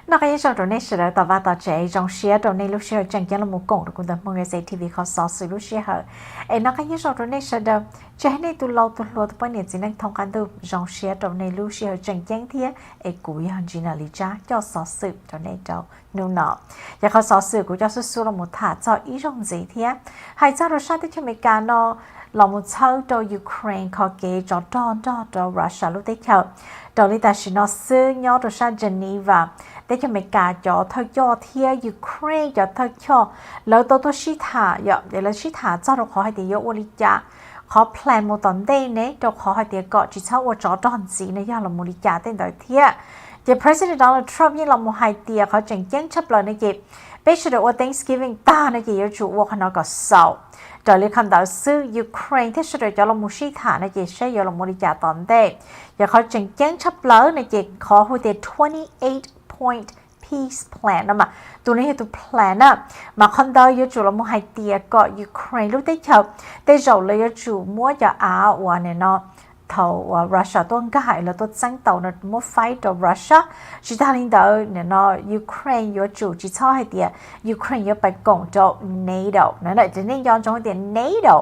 那个一种种内是的，到话到这种些种内路是正经了木工的，古代梦个在 TV 靠扫水路是好，那个一种种内是的，这内都老都半年只能通看到种些种内路是正经的，古样子那里家叫扫水种内种นู่นเนาะอยากเขาสอสื่อกูจะสู้เราหมดถาเจ้าอีรงจีเทียหายเจ้าเราชาติที่อเมริกาเนาะเราหมดเช่าตัวยูเครนเขาเกย์จอดอนตัวรัสเซียรู้ได้เขาตัวลิตาชินอซื้อย่อตัวชาติเจนีวาได้ที่อเมริกาจอเท่าย่อเทียยูเครนจอเท่าย่อแล้วตัวชิถาเดี๋ยวเราชิถาเจ้าเราขอให้เดี๋ยววลิจาขอแพลนโมตอนเด้เนี่ยเราขอให้เดี๋ยวก็จิเช่าว่าจอดอนจีเนี่ยเรามูลิจาเต้นตัวเทียเจ้า President Donald Trump ยังเราโมไฮเตียเขาจังแจ้งชับเลยนะเจ้าไปเฉลิมวัน Thanksgiving ตานะเจ้าอยู่จู่ว่าเขาหน้าก็เศร้าจอเลยคำดาวซื้อยูเครนที่เฉลิมจะเราโมชิถานะเจ้าใช้ยาเราโมดิจาตอนเด็กอย่าเขาจังแจ้งชับเลยนะเจ้าขอหัวเดีย28-point peace plan นะมาตัวนี้คือตัว plan นะมาคำดาวอยู่จู่เราโมไฮเตียก็ยูเครนรู้ได้เฉลิมได้เฉลิมเลยอยู่จู่มัวจะวันเนี่ยเนาะเท่ารัสเซียตัวง่ายแล้วตัวจังเต่าเนี่ยมั่วไฟตัวรัสเซียจิตาลินเดอร์เนี่ยเนาะยูเครนอยู่จู่จิตชอบให้เดียยูเครนอยู่ไปกงตัว NATO นั่นแหละจะเนี่ยย้อนจงให้เดีย NATO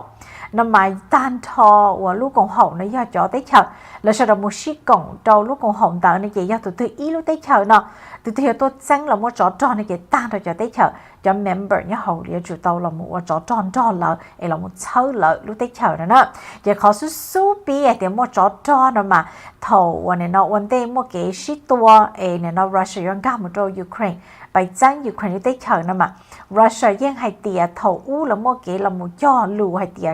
นั่นหมายตันทอว่าลูกของเขาเนี่ยอยากจะได้เช่าแล้วฉันเรามุ่งชี้กงตัวลูกของเขาต่างเนี่ยอยากตัวอีลูกได้เช่าเนาะตัวตัวจังเรามั่วจอดเนี่ยตันเราจะได้เช่าจะ member เนี่ยเขาเรียกจู่ตัวเรามั่วจอดแล้วเรามั่วเช่าเลยลูกได้เช่านั่นนะอย่าเขาสู้ปีเดี๋ยวมั่วจอดนะมาเท่าวันเนี่ยเนาะวันเดียวมั่วเกชิตัวเนี่ยเนาะรัสเซียยังกล้ามั่วตัวยูเครนไปจังยูเครนได้เช่านะมารัสเซียยังให้เตียเท่าแล้วมั่วเกเรามั่วย่อลูให้เตีย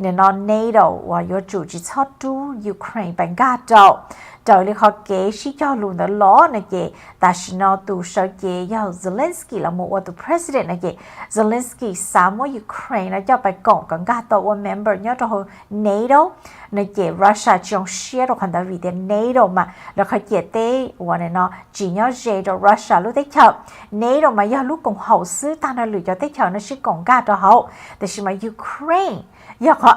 เนี่ยเนาะ NATO ว่าอยู่จู่จิชอบดูยูเครนเป็นก้าเจ้าเลยเขาเกชิย่อลูนั่นล้อนะเจแต่ฉันเอาตัวเชอเกย่อเซเลนสกี้เรามั่วตัว president นะเจเซเลนสกี้สามว่ายูเครนนะเจ้าไปก่อนกันก้าตัวว่า member เนี่ยตัว NATO นะเจรัสเซียจงเชียร์ตัวคนดาวิด NATO มาแล้วเขาเจเต้วันเนี่ยเนาะจีเนี่ยเจตัวรัสเซียรู้ได้เช่า NATO มาย่อลูกของเขาซื้อตาหน้าหรือจะได้เช่านั่นชื่อของก้าตัวเขาแต่ชิมายูเครนอยากเขา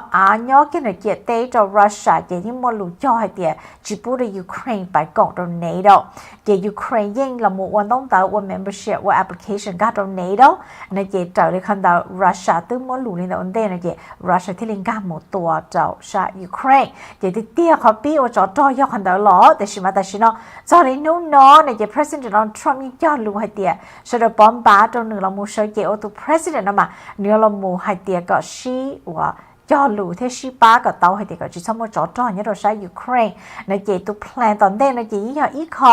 ย่อกันเลยเจเต้ตัวรัสเซียเจที่มั่วรู้ย่อให้เดียจีพูดยูเครนไปก่อนตัว NATO เจยูเครนยิ่งเราหมู่วันต้องต่อวัน membership ว่า application ก้าตัว NATO นะเจเจ้าเลยคันดาวรัสเซียตึ้งมั่วรู้ในตัวอันเดนะเจรัสเซียที่เล่นก้าหมู่ตัวเจ้าชายูเครนเจที่เตี้ยเขาปีว่าจอดย่อคันดาวล้อแต่ชิมาแต่ชิโน่จอดเลยนู้นเนาะนะเจ President Donald Trump ยิ่งย่อรู้ให้เดียสุดบอมบ้าตัวหนึ่งเราหมู่เชื่อเจว่าตัว President นะมาเนื้อเราหมู่ให้เดียก็ชี้ว่าย่อรู้ที่ชีป้ากับเตาให้เด็กก็จะสมมติจอดเนี่ยเราใช้ยูเครนในเจตัวแพลนตอนเด็กในเจยิ่งอยากอีกข้อ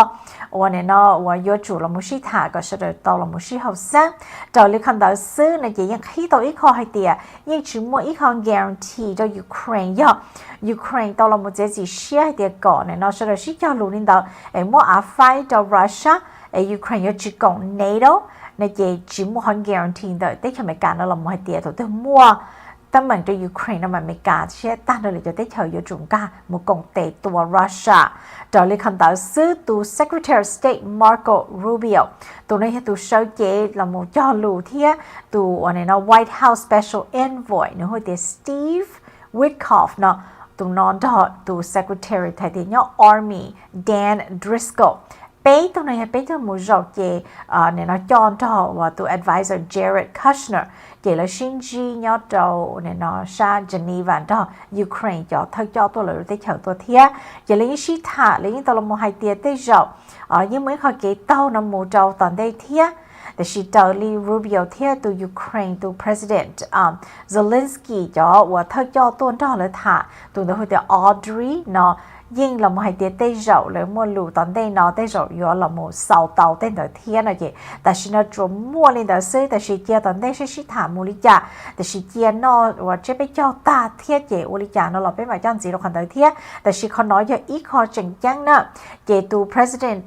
วันนี้เนาะว่าย่อจู่เราไม่ใช่ถ่ายก็เสด็จเตาเราไม่ใช่เขาซังเจ้าเลยคันดาวซื้อในเจยังขี้ตัวอีกข้อให้เดียยิ่งชิมว่าอีกข้อ guarantee เจ้ายูเครนย่อยูเครนเตาเราไม่จะจีเชียให้เดียก่อนเนี่ยเนาะเสด็จชิย่อรู้นี่เตามั่วไฟเจ้ารัสเซียยูเครนย่อจีกง NATO ในเจชิมว่าเขา guarantee เตาได้ทำให้การเราไม่ให้เดียตัวเตามั่วแต่เหมือนตัวยูเครนน่ะมันไม่กล้าเชื่อตั้งเลยจะได้เฉยอยู่จุงก้ามุกงเตะตัวรัสเซียเจ้าเลยคำตอบซื้อตัว Secretary of State Marco Rubio ตัวนี้ตัวเชลเจเราหมู่ย่อรู้ที่ตัวอันนี้นะ White House Special Envoy เนี่ยหัวเดีย Steve Witkoff เนาะตัวนอนตัว Secretary ไทยเดีย Army Dan Driscollไปตัวนี้ไปตัวหมู่จอกเจเนี่ยนะจอนว่าตัว Advisor Jared Kushner เจแล้วชินจีเนี่ยตัวเนี่ยนะชาเจนีวันตัวยูเครนจอทั้งจอตัวเลยได้เฉยตัวเทียเจเลยชิถาเลยตัวเราโมไฮเตียได้จอยังไม่เขาเกต้านะหมู่จอตอนได้เทียแต่ชิตาลีรูบิโอเทียตัวยูเครนตัว President Zelensky จอว่าทั้งจอตัวจอเลยถ่าตัวเดียว Audrey เนาะยิ่งเราไม่ได้ได้เจาะเลยมั่วรู้ตอนได้นอได้เจาะอยู่เราไม่สาวเตาได้เดือดเทียนอะไรแต่ฉันน่ะจมมั่วเลยเดือดซื้อแต่ฉันเจียตอนได้ฉันถามมูลิจ่าแต่ฉันเจียนอว่าจะไปเจ้าตาเทียเจมูลิจ่านอเราไปหมายจันจีเราคนเดียวเทียแต่ฉันเขาน้อยอย่างอีกข้อจังจังนะเจตู President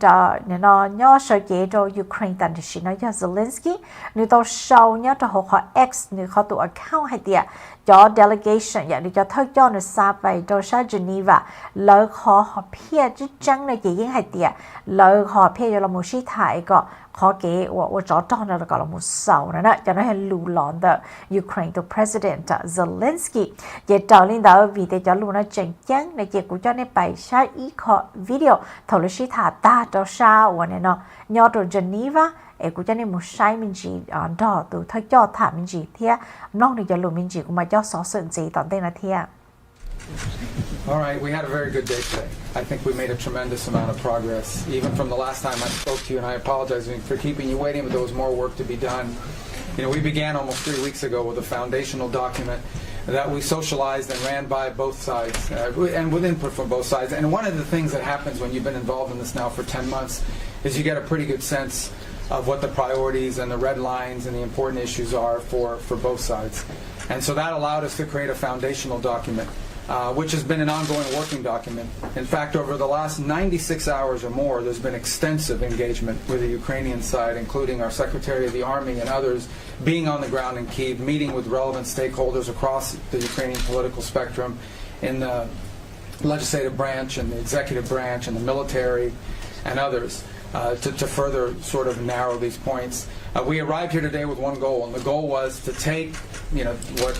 เนี่ยนอย่อเสเจโดยูเครนแต่ฉันน้อยอย่าง Zelensky นี่ตัวเชาเนี่ยตัวหัวข้อ X นี่เขาตัว account ให้เดีย cho delegation ya đi cho thơ cho nó xa vậy cho sa Geneva lời họ phía chứ chẳng là chỉ những hai tiệt lời họ phía cho là một sĩ thái có khó kế và cho nó gọi là một sầu nữa cho nó hay lù lòn the Ukraine to President Zelensky về trở lên đó vì thế cho lù nó chẳng chẳng này chỉ của cho nên bài sa ý khó video thầu là sĩ thái ta cho sa và này nó nhau từ Geneva của cho nên một sai mình chỉ đó từ thơ cho thả mình chỉ thế nông thì cho lù mình chỉ cũng mà cho xóa sự gì tận tên là thế. All right, we had a very good day today. I think we made a tremendous amount of progress, even from the last time I spoke to you, and I apologize for keeping you waiting, but there was more work to be done. You know, we began almost 3 weeks ago with a foundational document that we socialized and ran by both sides, and with input from both sides. And one of the things that happens when you've been involved in this now for 10 months is you get a pretty good sense of what the priorities and the red lines and the important issues are for both sides. And so that allowed us to create a foundational document, which has been an ongoing working document. In fact, over the last 96 hours or more, there's been extensive engagement with the Ukrainian side, including our Secretary of the Army and others being on the ground in Kyiv, meeting with relevant stakeholders across the Ukrainian political spectrum in the legislative branch and the executive branch and the military and others. To further sort of narrow these points. We arrived here today with one goal, and the goal was to take, what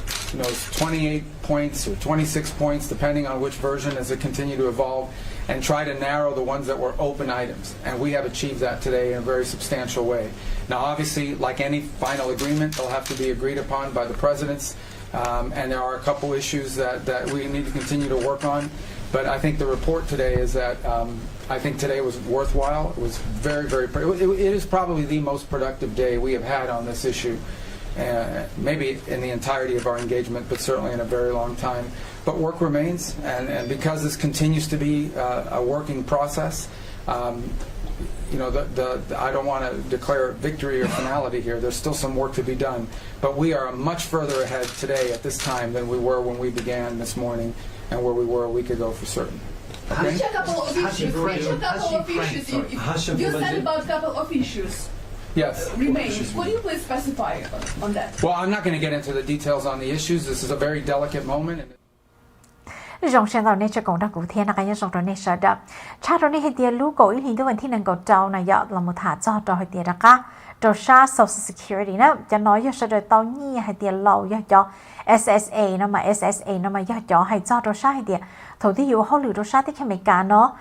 28 points or 26 points, depending on which version as it continued to evolve, and try to narrow the ones that were open items. And we have achieved that today in a very substantial way. Now, obviously, like any final agreement, they'll have to be agreed upon by the presidents, and there are a couple issues that we need to continue to work on. But I think the report today is that I think today was worthwhile. It was very, very. It is probably the most productive day we have had on this issue, maybe in the entirety of our engagement, but certainly in a very long time. But work remains, and because this continues to be a working process, I don't want to declare victory or finality here. There's still some work to be done, but we are much further ahead today at this time than we were when we began this morning, and where we were a week ago for certain. Okay? You said about a couple of issues. Yes. Remains. Could you please specify on that? Well, I'm not going to get into the details on the issues. This is a very delicate moment. Dòng sang tàu này cho cộng đồng cụ thể là cái nhân dòng này sợ đó. Cha rồi này hiện tiền lũ cổ ý hình vấn thiên năng cầu trâu này giờ là một thả cho trò hiện tiền đó cả. Trò sa Social Security đó cho nói cho sợ tàu nhì hiện tiền lâu cho SSA nó mà SSA nó mà cho hay cho trò sa hiện tiền. Thầu tí dụ họ lựa trò sa tí khi mấy cá nó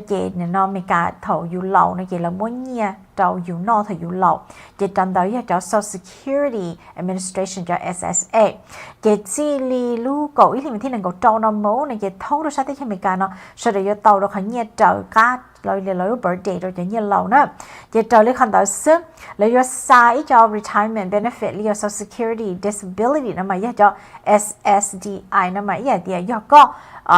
chỉ nó mấy cá thầu dụ lâu nó chỉ là muốn nhì trâu dụ nó thầu dụ lâu. Chỉ trần đó cho Social Security Administration cho SSA. Chỉ chỉ li lũ cổ ý hình thiên năng cầu trâu nó mẫu này chỉ thâu trò sa tí khi mấy cá nó sợ để cho tàu nó khởi nhì trâu cá lời birthday rồi cho nhiều lâu nữa. Chỉ trở lại khăn đó sức lấy cho sai cho retirement benefit lấy cho Social Security disability nó mà cho SSDI nó mà thì do có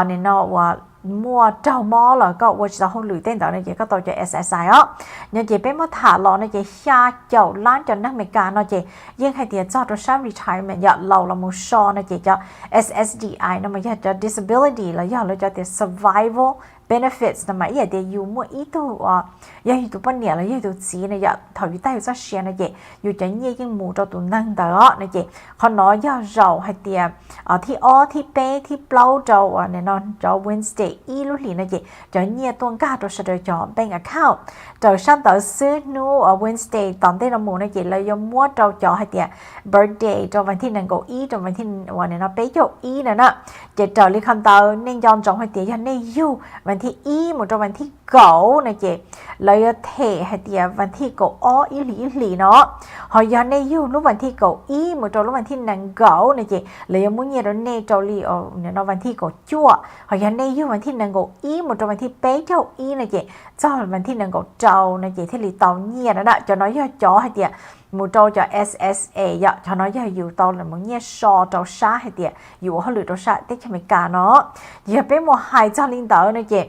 nên nó và mua trâu mò là có và chỉ không lựa tên đó này chỉ có tàu cho SSI á. Nhưng chỉ biết mất thả lọ nó chỉ xa chậu lán cho năng mấy cả nó chỉ nhưng hay tiền cho sang retirement giờ lâu là một số nó chỉ cho SSDI nó mà cho disability là do cho tiền survival benefits 那么也得有么一度也有半年了也有钱呢也头一代有在钱呢也有真也已经冇咗度能得呢也เขาnói要绕hay tiềnที่ที่เป้ที่เปล่าจะเนี่ยนอนจะ Wednesday อีลุลีนะ也จะเนี่ยตัวก้าตัวเสด็จจะ bank account จะสั่งต่อซื้อนู้Wednesday ตอนที่เราหมู่นะ也เลยยังมั่วจะให้tiền birthday จะวันที่1ก็อีจะวันที่วันเนี่ยนะเป้จะอีนะจะจะเลยคำต่อเนี่ยยอมจองให้tiềnยังเนี่ยอยู่วันที่อีmột trong วันที่9นะเจเลยเทให้เดียวันที่9อีหลีเนาะหอยในอยู่รู้วันที่9อีmột trong วันที่9นะเจเลยมุ่งเนี่ยเราเนี่ยจะลีเนี่ยวันที่9จั่วหอยในอยู่วันที่9อีmột trong วันที่เป๊ะเจ้าอีนะเจเจ้าวันที่9เจ้านะเจที่ลีเตาเนี่ยนะจะน้อยย่อจ่อให้เดียmột trâu cho SSA ya cho nó giờอยู่tàu là một nhẹ so trâu sa hay tiệtอยู่họ lựa trâu sa tích cho mấy cả nó giờ bên một hai cho linh tờ nữa chị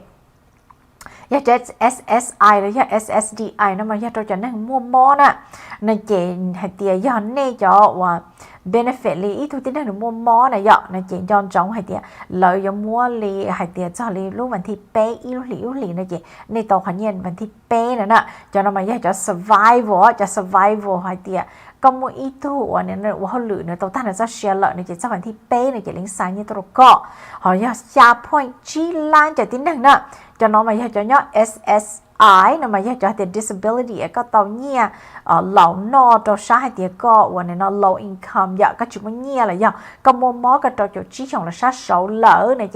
ya SSI rồi ya SSDI nó mà ya trâu cho nó mua món á nên chị hay tiệt giờ này cho và benefit li ít thôi tính là mua món này giờ nên chị cho trống hay tiệt lợi cho mua li hay tiệt cho li lúcวันที่เป๊ะอีหลีนะchị nên tàu khẩn nhiênวันที่เป๊ะnữa nè cho nó mà ya cho survival hay tiệt ก็มัวอีตัววันนี้เนี่ยว่าเขาหลุดเนี่ยตัวท่านจะเชียร์เลยเนี่ยจะวันที่เป้เนี่ยจะลิงก์สายเนี่ยตัวก็เขาอยากยาพ่อยจีล้านจะติ้งหนึ่งเนาะจะน้องมาอยากจะย่อ SSI นะมาอยากจะให้ disability ก็ตัวเนี่ยเหล่านอตัวชาให้เดียก็วันนี้เนาะ low income อยากก็จุดมันเนี่ยเลยอยากก็มัวมอก็ตัวจุดชี้ของเราชาเสาเหล่าเนี่ย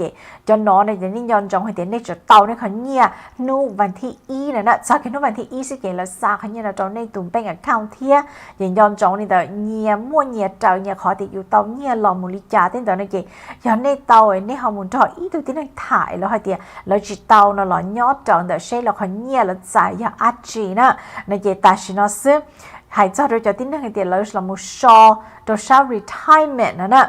จะน้องเนี่ยจะนี่ย้อนจงให้เดียเนี่ยจุดเตาเนี่ยเขาเนี่ยนู่วันที่อีนะจากที่นู่นวันที่อีสิเกลซาเขาเนี่ยเราจงในตุ่มเป็นกับข้าวเทียยังย้อนจงนี่แต่เนี่ยมัวเนี่ยเจ้าเนี่ยขอติดอยู่เตาเนี่ยหล่อมูลิจ่าเต้นตัวเนี่ยย้อนในเตาเนี่ยฮอร์โมนจออีตัวที่นั่งถ่ายแล้วให้เดียแล้วจิตเตาเนาะหล่อยอดจงแต่ใช่เราเขาเนี่ยแล้วใจอยากอัดจีนะเนี่ยแต่ชินอซึ่งหายใจโดยจะติ้งนั่งให้เดียแล้วเรามูชอตัวชา retirement นะเนี่ย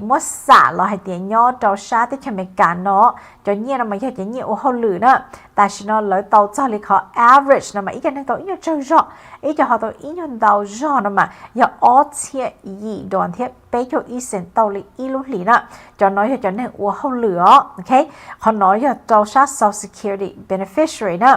มัวสาเราให้เดียยอดตัวชาที่เขมกันเนาะจนเนี่ยเราไม่อยากจะเนี่ยโอ้เขาหลือนะแต่ชินอเลยเตาจะเรียกเขา average นะมาอีกอย่างนึงตัวอีกจะรออีกจะหาตัวอีกอย่างเตารอนะมาอย่าอ้อเทียอีโดนเทียไปโจอีเซนเตาเลยอีลุหลีนะจนน้อยจะเนี่ยโอ้เขาเหลือโอเคเขาน้อยจะตัวชา social security beneficiary นะ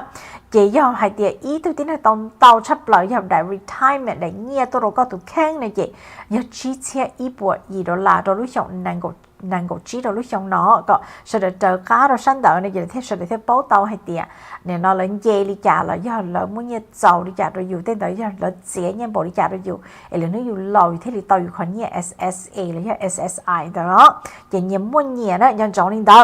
เจียให้เดียอีตัวที่เนี่ยเตาชับเลยอย่างได้ retirement ได้เนี่ยตัวเราก็ถูกแข่งเนี่ย要支持一波二到拉到路上能夠知道路上เนาะก็สุดเจอก้าเราสั้นเดินในอย่างที่สุดที่เป้าเตาให้เดียเนี่ยเราเล่นเจลิจ่าเราย่อเรามุ่งเนี่ยเจ้าลิจ่าเราอยู่เต้นเดี๋ยวเราเสียเนี่ยบริจ่าเราอยู่เอลินึกอยู่เราอยู่ที่ลิเตาอยู่คนเนี่ย SSA หรือ SSI เนาะอย่างเนี่ยมุ่งเนี่ยนะยังจงลิเตา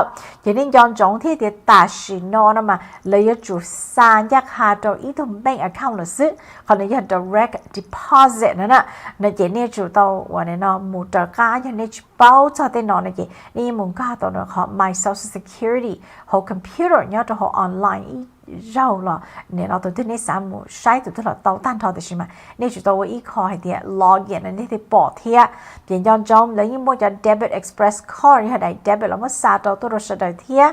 อย่างนี้ยังจงที่เดียตาชิโนนะมาเลยจะจุดสานยักหาตัวอีทุ่มแบงก์ account หรือซื้อคนนี้จะ direct deposit นั่นน่ะในเจเนี่ยจุดตัววันนี้เนาะหมู่ตระก้าอย่างนี้เป้าจะเต้นนอนนี่มึงก็ตัวนึงเขา my social security เขาคอมพิวเตอร์เนี่ยตัวเขาออนไลน์เราล่ะเนี่ยเราตัวที่นี่สามารถใช้ตัวที่เราเตาตั้งทอดใช่ไหมนี่จุดตัวอีกข้อให้เดียล็อกอินนี่ที่ปอดเทียเปลี่ยนย้อนจอมแล้วยิ่งมั่วจะ debit express card ที่ได้ debit แล้วมั่วซาตัวเราเสด็จเทีย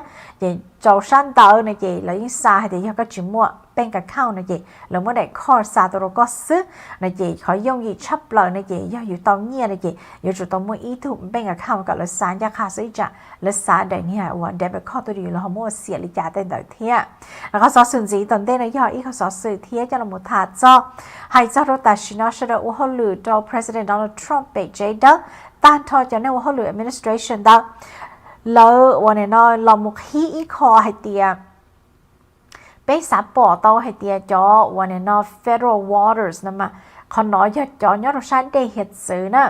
อย่างเจ้าชั้นเตอร์เนี่ยแล้วยิ่งซาให้เดียก็จิ้มมั่วเป็นกับข้าวเนี่ยแล้วเมื่อได้คอร์ซาตัวเราก็ซื้อเนี่ยเขาย่งยิ่งชับเลยเนี่ยย่ออยู่ตรงเนี่ยเนี่ยอยู่จุดตรงมั่วอีถูกเป็นกับข้าวกับแล้วซานยาคาซื้อจะแล้วซาได้เนี่ยว่า debit card ตัวเดียวแล้วมั่วเสียลิจ่าเต็มเทียแล้วก็ส่วนสีตอนเต้นในย่ออีกเขาสอสื่อเทียจะละมุทาจ้อให้เจ้าเราแต่ชินอชเดอร์ว่าเขาหลุดตัว President Donald Trump ไปเจเดอร์ต้านทอจะเนี่ยว่าเขาหลุด administration ได้แล้ววันนี้เนาะเรามุขีอีคอให้เตียไปสับปอเตาให้เตียจอวันนี้เนาะ Federal Waters นะมาเขาน้อยจะจอยอดเราใช้ได้เหตุสื่อนะ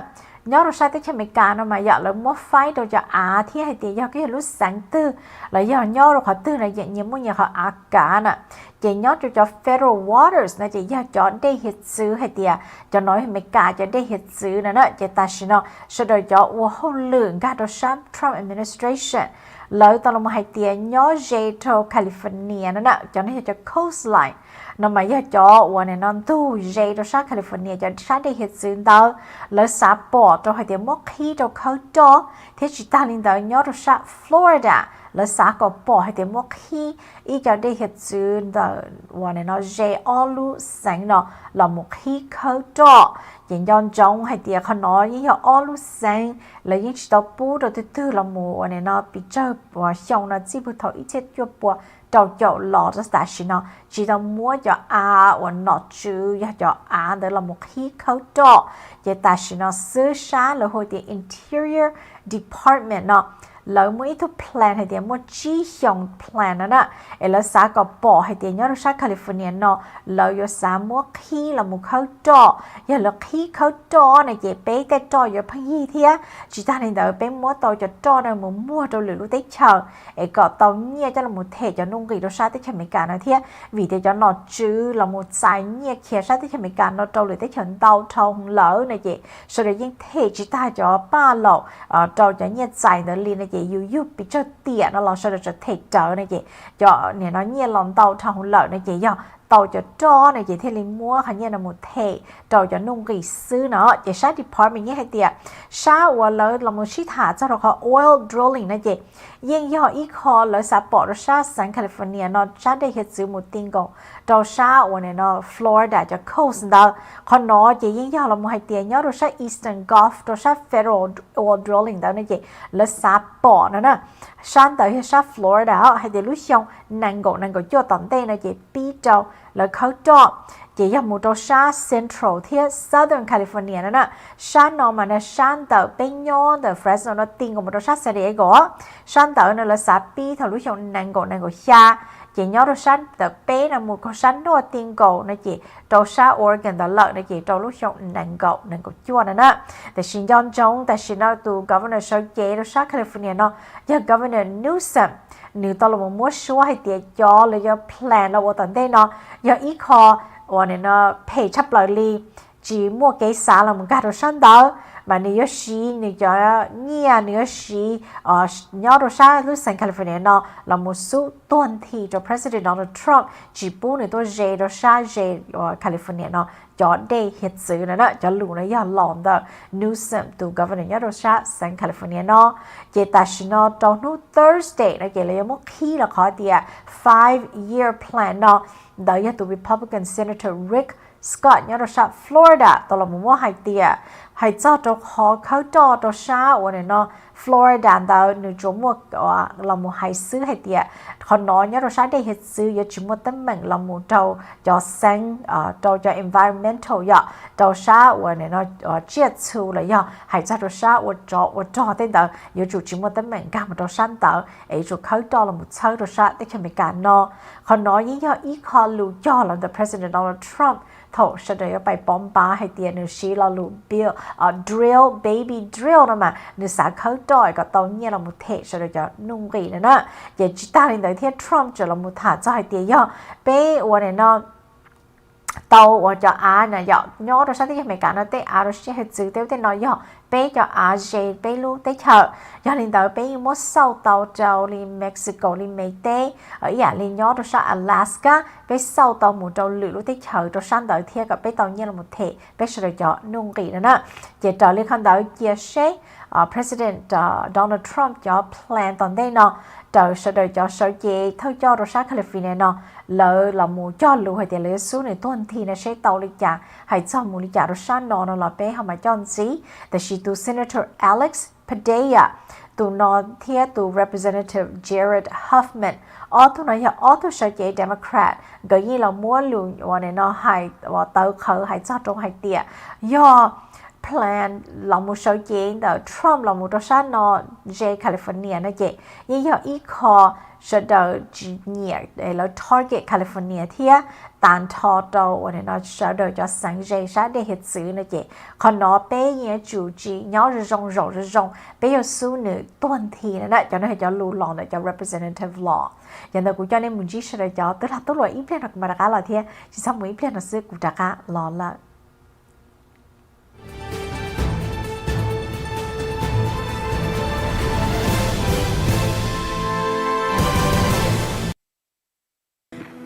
ยอดเราใช้ที่อเมริกานะมาอยากเรามั่วไฟเราจะที่ให้เตียยอดก็จะรู้สังตื้อแล้วยอดเราขอตื้อในอย่างเงี้ยมุ่งอย่างเขาอากาศน่ะเจยอดจะ Federal Waters นะจะยอดจอได้เหตุสื่อให้เตียจะน้อยอเมริกาจะได้เหตุสื่อนะนะจะตัดสินเนาะสุดท้ายจะว่าเขาเลือกการเราใช้ Trump administration แล้วตอนเรามาให้เตียยอดเจโตแคลิฟอร์เนียนั่นน่ะจะนี่จะ coastline นั่นหมายถึงจอวันนี้นั่นตู้เจโตชาแคลิฟอร์เนียจะใช้ได้เหตุสื่อดาวแล้วซาปอร์ตเราให้เตียมอกขี้เราเข้าจอที่จิตาลินดาวยอดชาฟลอริดาแล้วสาก็ปอให้เต็มมอกขี้อีจะได้เห็นจืดแต่วันนี้เนาะเจอลูสังเนาะเราหมกขี้เข้าจ่อยังย้อนจงให้เตียขนอยิ่งอลูสังแล้วยิ่งจิตปูเราตื้อเราหมูวันนี้เนาะปีเจอปัวช่องเนาะจีบุตรอีเจ็ดยัวปัวเจ้าหล่อจะแต่ชิเนาะจีเรามัวจะวันนอจืออยากจะเดี๋ยวเราหมกขี้เข้าจ่อจะแต่ชิเนาะซื้อชาแล้วหัวเตีย interior department เนาะแล้วมื่อทุกแพลนให้เดียมั่วจี้ยองแพลนนั่นน่ะแล้วสาก็บอกให้เดียยอดชาแคลิฟอร์เนียเนาะแล้วยอดสามั่วขี้แล้วมั่วเข้าจ่ออย่าแล้วขี้เข้าจ่อเนี่ยเจ๊เป๊ะแต่จ่ออย่าพยี่เทียจีตาเนี่ยเดี๋ยวเป็นมั่วต่อจะจ่อเนี่ยมั่วตัวหรือรู้ได้เชิงก็ตอนเนี่ยจะละมั่วเทจะนุ่งกีดชาที่เขมกานะเทียวิธีจะนอจื้อละมั่วใจเนี่ยเขียชาที่เขมกาเนาะตัวหรือได้เฉินเตาทองเหลือเนี่ยเจ๊สุดท้ายยิ่งเทจีตาจะป้าหลอกตัวจะเนี่ยใจเดี๋ยวลีนอยู่ปีเจอเตียนะเราจะเทเจอเนี่ยจะเนี่ยน้อยเนี่ยลองเตาทางหุ่นเหล่าเนี่ยจะเตาจะจ่อเนี่ยจะเทลิมัวค่ะเนี่ยนะหมดเทเตาจะนุ่งกีซื้อเนาะจะใช้ department เนี่ยให้เตียชาว่าแล้วเรามาชี้ถาจะเราเขา oil drilling นะจะยิ่งย่ออีคอแล้วซาปอร์ชาสันแคลิฟอร์เนียเนาะชาได้เห็ดซื้อหมดติงกงเตาชาวันเนี่ยเนาะฟลอริดาจะ coast เนาะคนน้อยจะยิ่งย่อเรามาให้เตียย่อเราใช้ eastern gulf เราใช้ federal oil drilling เนาะเนี่ยแล้วซาปอร์นะชาเตาให้ชาฟลอริดาให้เดี๋ยวรู้ช่องนั่งก็จ่อตอนเต้นะจะปีเจ้า là khâu đó chỉ là một trong sa Central thiết Southern California nè sa nó mà nè sa tờ bên nhau tờ Fresno nó tiền của một trong sa San Diego sa tờ nó là sa pi thầu lúc hiệu nàng gỗ xa chỉ nhớ trong sa tờ bên là một con sa nó tiền gỗ nó chỉ trong sa Oregon tờ lợi nó chỉ trong lúc hiệu nàng gỗ chua nèแต่ชินย้อนจงแต่ชินเอาตัว Governor ชาวเจtrong sa California nó do Governor Newsom nếu tao là một mua số hay tiền cho là do plan là ở tận đây nó do ý khó và nên nó pay chấp lời li chỉ mua cái xã là một cái đồ sản đó mà nếu xí nếu cho nhia nếu xí nhớ đồ sản lúc sang California nó là một số tuần thì cho President Donald Trump chỉ bố này tôi dễ đồ sản dễ California nó cho đây hiện sự này đó cho lũ nó giờ lỏng đó Newsom từ Governor nhớ đồ sản sang California nó chỉ ta xin nó trong nút Thursday nó chỉ là một khi là khó thì 5-year plan nó đó là từ Republican Senator Rick Scott nhớ ra Florida tao là một hai tia hay cho trong họ khâu cho trong sa ở này nó Florida tao nếu chúng một là một hai xứ hay tia còn nói nhớ ra đây hết xứ giờ chỉ một tấm mình là một trâu cho xanh trâu cho environmental vậy trâu sa ở này nó chiết chu là vậy hay cho sa ở trâu tên tao giờ chủ chỉ một tấm mình cả một trâu san tao ấy chủ khâu cho là một xứ trâu sa để cho mình cả nó còn nói như giờ ý khó lưu cho là the President Donald Trump thổ sẽ đểไปป้อมป้าให้เตียนึกชี้เราลูบิลdrill baby drill นะมานึกสาเขาจ่อยก็ตอนนี้เราหมดเทsẽ để cho nung kỳ nữa nè giờ chỉ ta lên tới thiết Trump choเราหมดthả cho hai ตีย่อไปวันนี้เนาะtàu và cho à nè dọ nhớ rồi sao thế mày cả nó té à rồi sẽ hết chữ téo té nói dọ bé cho à dễ bé lu té chợ do nên tàu bé mua sau tàu trâu đi Mexico đi Mỹ té ở nhà liền nhớ rồi sao Alaska bé sau tàu một trâu lửa lu té chợ rồi sang tới thiệt gặp bé tàu như là một thể bé sẽ được cho nung kỳ nữa nè chỉ trở lên khăn tới chia sẻ President Donald Trump cho plan tận đây nó trở sẽ được cho sở chế thôi cho rồi sang California nó lỡ là một cho lũ hay tiền lỡ số này tuần thì nó sẽ tàu lịch trả hay cho một lịch trả rồi sang nó là bé không mà chọn gìแต่ชีตู Senator Alex Padilla ตัวนอที่ตัว Representative Jared Huffman ตัวนั้นตัวsở chế Democrat ก็ยี่เราม้วนลุงวันนี้nó hayว่าเตาเขาhay cho trong hay tiền do plan là một sở chế đó Trump là một trong số nó về California nó vậy nhưng giờ ít khó sẽ đợi nhiều để là target California thì tàn thọ đầu và nó sẽ đợi cho sáng dậy sáng để hết sự nó vậy còn nó bé như chủ trì nhớ rong bé giờ số nữa tuần thì nó cho nó cho lưu lòng để cho representative law giờ nó cũng cho nên muốn chỉ sẽ cho tức là tốt rồi ít lên mà cả là thì chỉ xong một ít lên là sẽ cũng cả lo là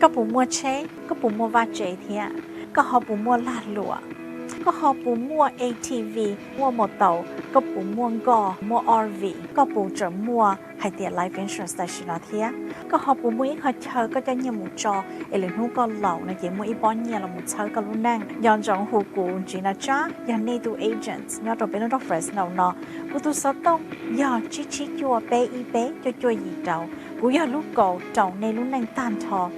có bù mua chế, có bù mua va chế thì có họ bù mua la lụa, có họ bù mua ATV, mua một tàu, có bù mua gò, mua RV, có bù trở mua hay tiền life insurance tại station thì có họ bù mua ít họ chờ có cho nhiều một trò, để lên hú có lẩu này chỉ mua ít bao nhiêu là một chờ có luôn năng, dọn dọn hú cụ Geena Cha, dọn này tu agents, nhớ rồi bên đó Fresno nó, cụ tu sáu tông, giờ chỉ chua bé cho chua gì đâu, cụ giờ lúc cầu trầu này luôn năng tan thò.